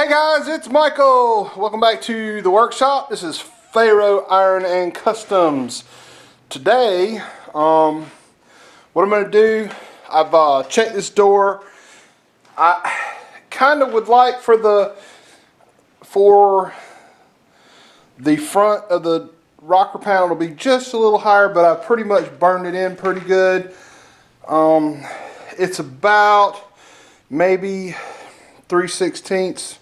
Hey guys, it's Michael. Welcome back to the workshop. This is Pharaoh Iron and Customs. Today, what I'm going to do, I've checked this door. I kind of would like for the front of the rocker panel to be just a little higher, but I pretty much burned it in pretty good. It's about maybe 3/16.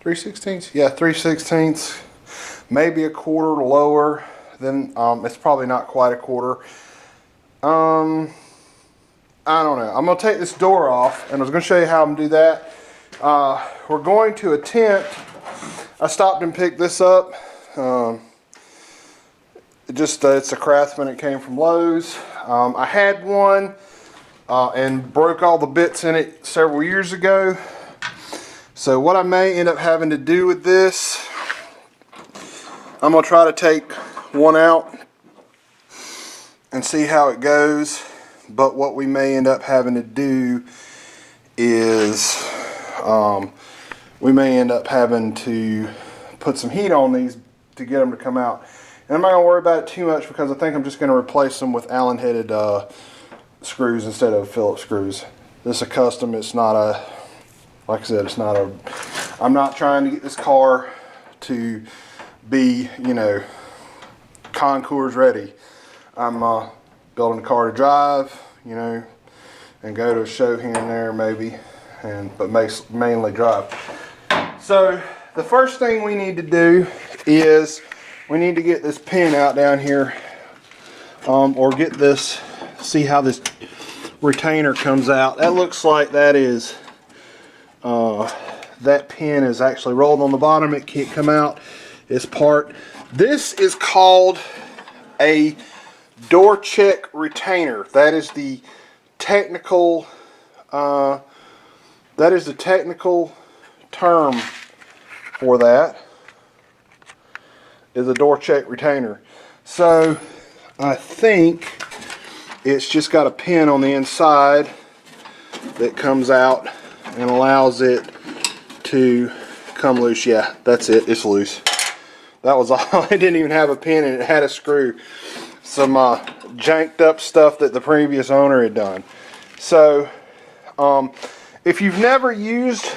3/16? Yeah, 3/16. Maybe a quarter lower than, it's probably not quite a quarter. I don't know. I'm going to take this door off, and I was going to show you how I'm going to do that. We're going to attempt, I stopped and picked this up. It's a Craftsman. It came from Lowe's. I had one and broke all the bits in it several years ago. So what I may end up having to do with this, I'm going to try to take one out and see how it goes. But what we may end up having to do is we may end up having to put some heat on these to get them to come out. And I'm not going to worry about it too much because I think I'm just going to replace them with Allen-headed screws instead of Phillips screws. This is a custom. It's not a, like I said, it's not a, I'm not trying to get this car to be, you know, concours ready. I'm building a car to drive, you know, and go to a show here and there maybe, but mainly drive. So the first thing we need to do is we need to get this pin out down here, or get this, see how this retainer comes out. That looks like that is, that pin is actually rolled on the bottom. It can't come out. It's part. This is called a door check retainer. That is the technical, term for that. Is a door check retainer. So I think it's just got a pin on the inside that comes out and allows it to come loose. Yeah, that's it. It's loose. That was all. It didn't even have a pin and it had a screw. Some janked up stuff that the previous owner had done. So if you've never used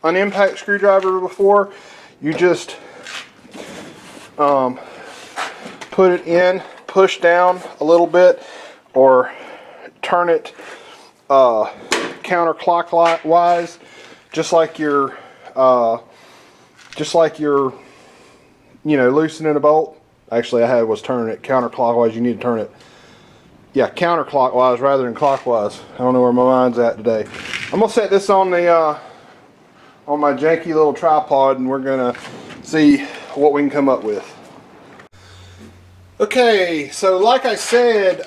an impact screwdriver before, you just put it in, push down a little bit, or turn it counterclockwise, just like you're you know, loosening a bolt. Actually, I was turning it counterclockwise. You need to turn it, yeah, counterclockwise rather than clockwise. I don't know where my mind's at today. I'm gonna set this on the on my janky little tripod, and we're gonna see what we can come up with. Okay, so like I said,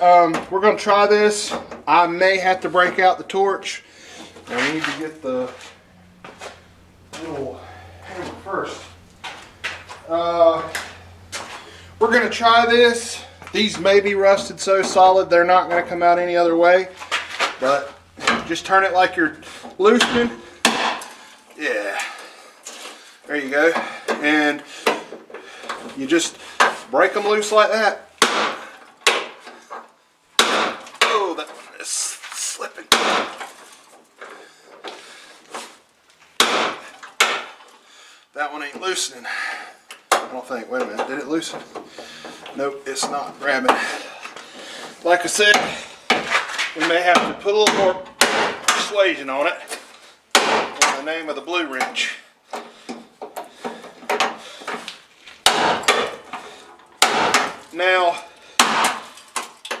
we're going to try this. I may have to break out the torch. Now we need to get the little hammer first. We're going to try this. These may be rusted so solid they're not going to come out any other way. But just turn it like you're loosening. Yeah. There you go. And you just break them loose like that. Oh, that one is slipping. That one ain't loosening. I don't think. Wait a minute. Did it loosen? Nope, it's not grabbing. Like I said, we may have to put a little more persuasion on it in the name of the blue wrench. Now,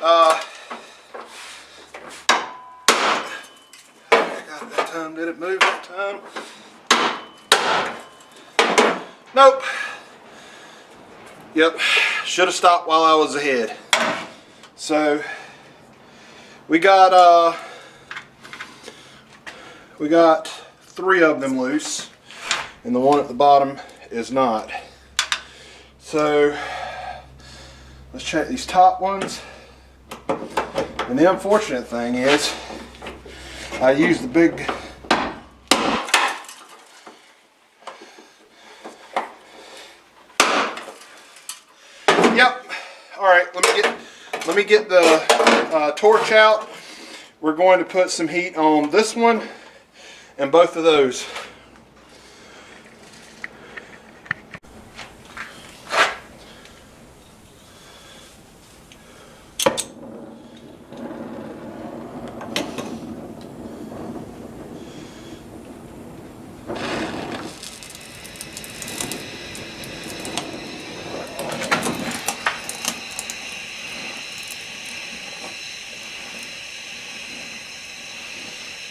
I got it that time. Did it move that time? Nope. Yep. Should have stopped while I was ahead. So we got 3 of them loose, and the one at the bottom is not. So let's check these top ones. And the unfortunate thing is I used the big Yep. All right, let me get the torch out. We're going to put some heat on this one and both of those.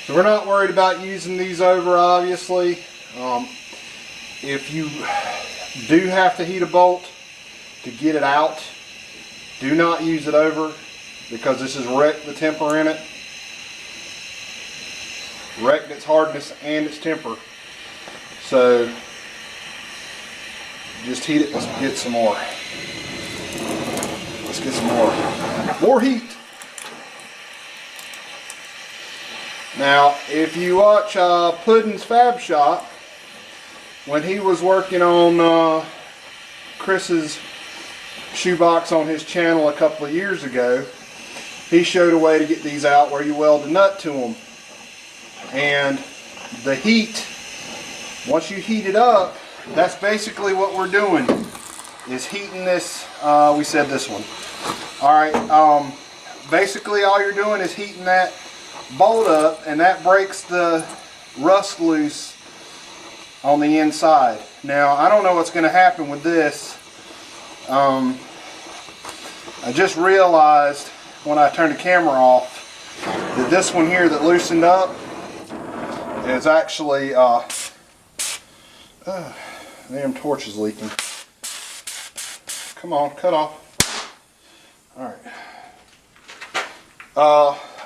So we're not worried about using these over, obviously. If you do have to heat a bolt to get it out, do not use it over, because this has wrecked the temper in it. Wrecked its hardness and its temper. So just heat it. Let's get some more. Let's get some more heat. Now, if you watch Puddin's Fab Shop, when he was working on Chris's shoebox on his channel a couple of years ago, he showed a way to get these out where you weld a nut to them. And the heat, once you heat it up, that's basically what we're doing, is heating this, we said this one. Alright, basically all you're doing is heating that bolt up, and that breaks the rust loose on the inside. Now, I don't know what's going to happen with this. I just realized when I turned the camera off that this one here that loosened up is actually damn torch is leaking. Come on, cut off. Alright.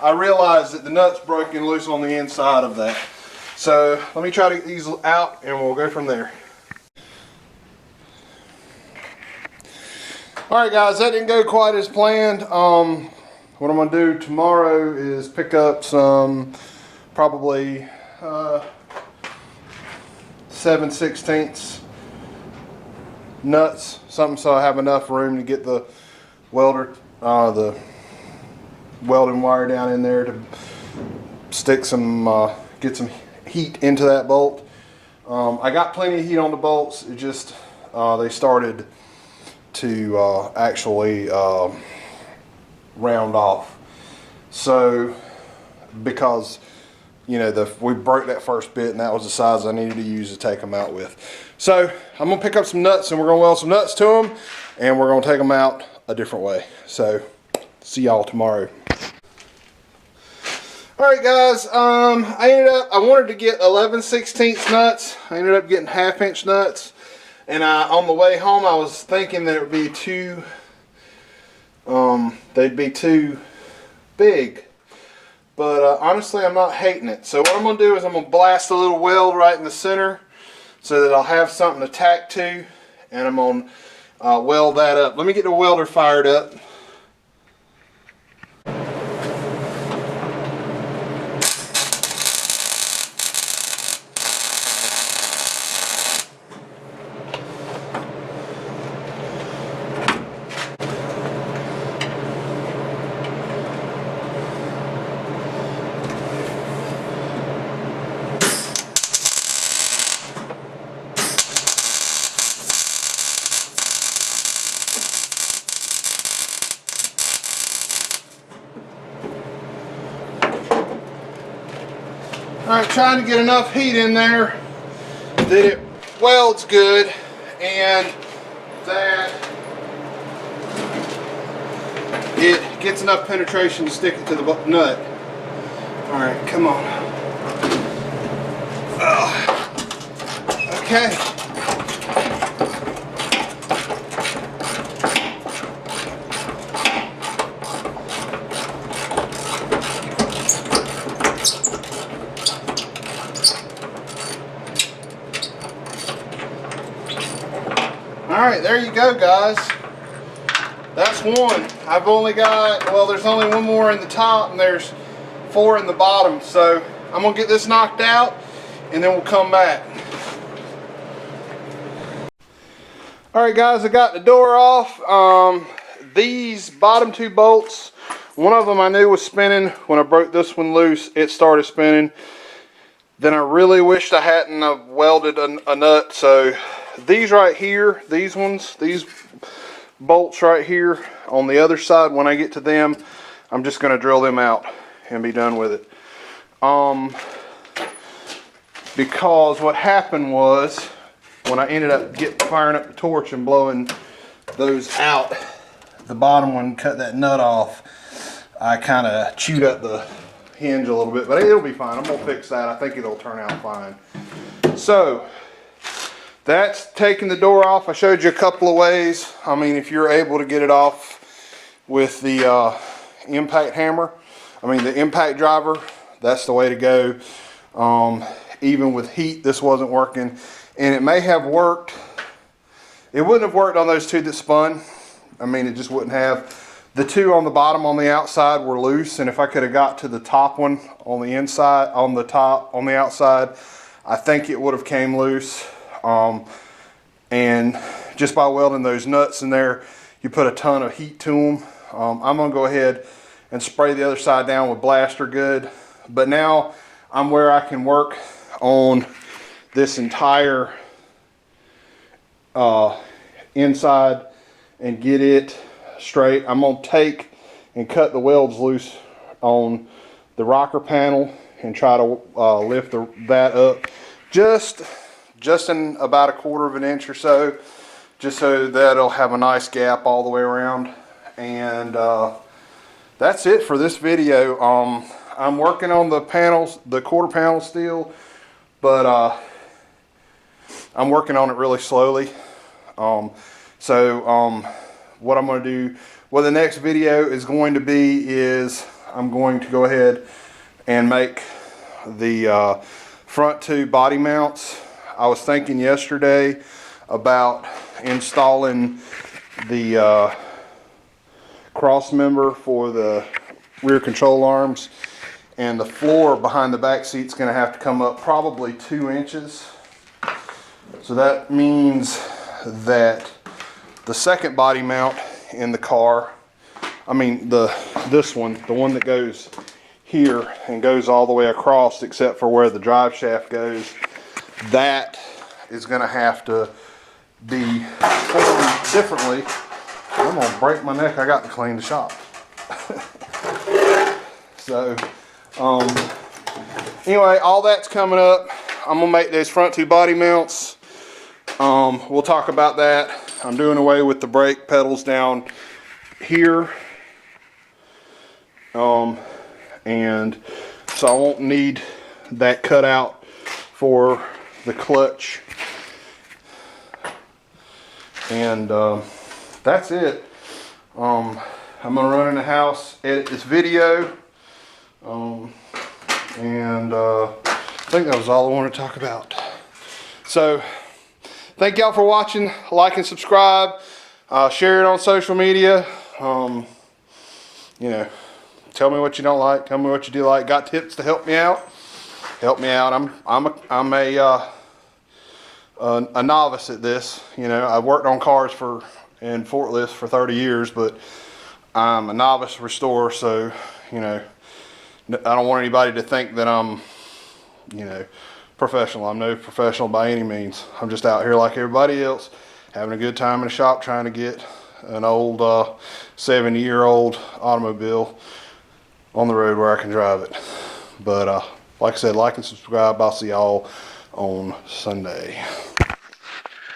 I realized that the nut's broken loose on the inside of that. So let me try to get these out and we'll go from there. Alright guys, that didn't go quite as planned. What I'm going to do tomorrow is pick up some probably 7/16 nuts, something so I have enough room to get the welder, the welding wire down in there to stick some, get some heat into that bolt. I got plenty of heat on the bolts. It just they started to actually round off. So because you know we broke that first bit and that was the size I needed to use to take them out with. So I'm gonna pick up some nuts and we're gonna weld some nuts to them and we're gonna take them out a different way. So see y'all tomorrow. Alright guys, I wanted to get 11/16 nuts. I ended up getting 1/2 inch nuts. And on the way home I was thinking that it would be too, they'd be too big. But honestly I'm not hating it. So what I'm going to do is I'm going to blast a little weld right in the center so that I'll have something to tack to. And I'm going to weld that up. Let me get the welder fired up. Alright, trying to get enough heat in there that it welds good and that it gets enough penetration to stick it to the nut. Alright, come on. Okay. Alright, there you go guys. That's one. I've only got, well there's only one more in the top and there's 4 in the bottom. So I'm going to get this knocked out and then we'll come back. All right, guys, I got the door off. These bottom two bolts, one of them I knew was spinning. When I broke this one loose, it started spinning. Then I really wished I hadn't welded a nut. So these right here, these bolts right here on the other side, when I get to them, I'm just going to drill them out and be done with it. Because what happened was, when I ended up firing up the torch and blowing those out, the bottom one, cut that nut off, I kind of chewed up the hinge a little bit, but it'll be fine. I'm gonna fix that. I think it'll turn out fine. So that's taking the door off. I showed you a couple of ways. I mean, if you're able to get it off with the impact hammer, the impact driver, that's the way to go. Even with heat, this wasn't working, and it may have worked. It wouldn't have worked on those two that spun. It just wouldn't have. The two on the bottom on the outside were loose, and if I could have got to the top one on the inside, on the outside, I think it would have came loose. And just by welding those nuts in there, you put a ton of heat to them. I'm gonna go ahead and spray the other side down with Blaster Good. But now I'm where I can work on this entire inside and get it straight. I'm gonna take and cut the welds loose on the rocker panel and try to lift that up just in about 1/4 of an inch or so, just so that it'll have a nice gap all the way around. And that's it for this video. I'm working on the panels, the quarter panel still, but I'm working on it really slowly. What I'm going to do, what the next video is going to be, is I'm going to go ahead and make the front two body mounts. I was thinking yesterday about installing the cross member for the rear control arms, and the floor behind the back seat is going to have to come up probably 2 inches. So that means that the second body mount in the car, this one, the one that goes here and goes all the way across except for where the drive shaft goes, that is going to have to be formed differently. I'm going to break my neck. I got to clean the shop. So anyway, all that's coming up. I'm going to make those front two body mounts. We'll talk about that. I'm doing away with the brake pedals down here. And so I won't need that cut out for the clutch. And that's it. I'm gonna run in the house, edit this video. I think that was all I wanted to talk about. So thank y'all for watching. Like and subscribe. Share it on social media. Tell me what you don't like. Tell me what you do like. Got tips to help me out? Help me out. I'm a novice at this. I've worked on cars and forklifts for 30 years, but I'm a novice restorer. So I don't want anybody to think that I'm professional. I'm no professional by any means. I'm just out here like everybody else, having a good time in the shop, trying to get an old 70-year-old automobile on the road where I can drive it. But like I said, like and subscribe. I'll see y'all on Sunday.